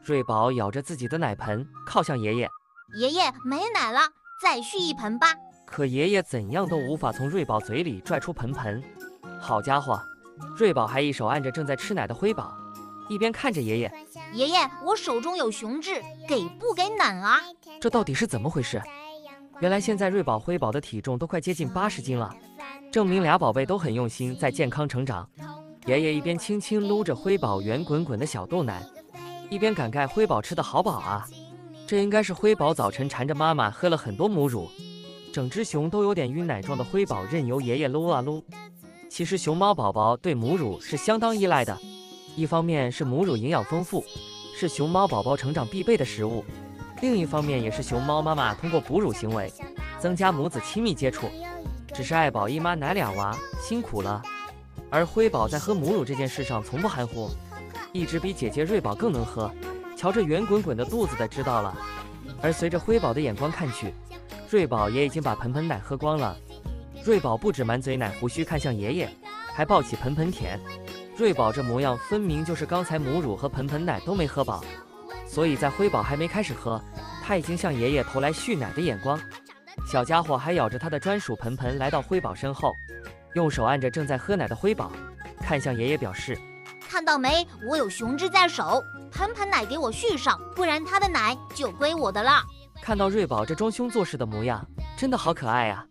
瑞宝咬着自己的奶盆，靠向爷爷。爷爷没奶了，再续一盆吧。可爷爷怎样都无法从瑞宝嘴里拽出盆。好家伙，瑞宝还一手按着正在吃奶的辉宝，一边看着爷爷。爷爷，我手中有雄质，给不给奶啊？这到底是怎么回事？原来现在瑞宝、辉宝的体重都快接近80斤了，证明俩宝贝都很用心，在健康成长。爷爷一边轻轻撸着辉宝圆滚滚的小肚腩，一边感慨辉宝吃得好饱啊。这应该是辉宝早晨缠着妈妈喝了很多母乳，整只熊都有点晕奶状的辉宝任由爷爷撸啊撸。其实熊猫宝宝对母乳是相当依赖的，一方面是母乳营养丰富，是熊猫宝宝成长必备的食物，另一方面也是熊猫妈妈通过哺乳行为增加母子亲密接触。只是爱宝一妈奶俩娃辛苦了，而辉宝在喝母乳这件事上从不含糊，一直比姐姐瑞宝更能喝。瞧这圆滚滚的肚子的知道了。而随着辉宝的眼光看去，瑞宝也已经把盆奶喝光了。瑞宝不止满嘴奶胡须看向爷爷，还抱起盆舔。瑞宝这模样分明就是刚才母乳和盆奶都没喝饱，所以在辉宝还没开始喝，他已经向爷爷投来蓄奶的眼光。小家伙还咬着他的专属盆来到辉宝身后，用手按着正在喝奶的辉宝，看向爷爷表示：看到没，我有雄质在手，盆奶给我续上，不然他的奶就归我的了。看到瑞宝这装凶做事的模样，真的好可爱啊。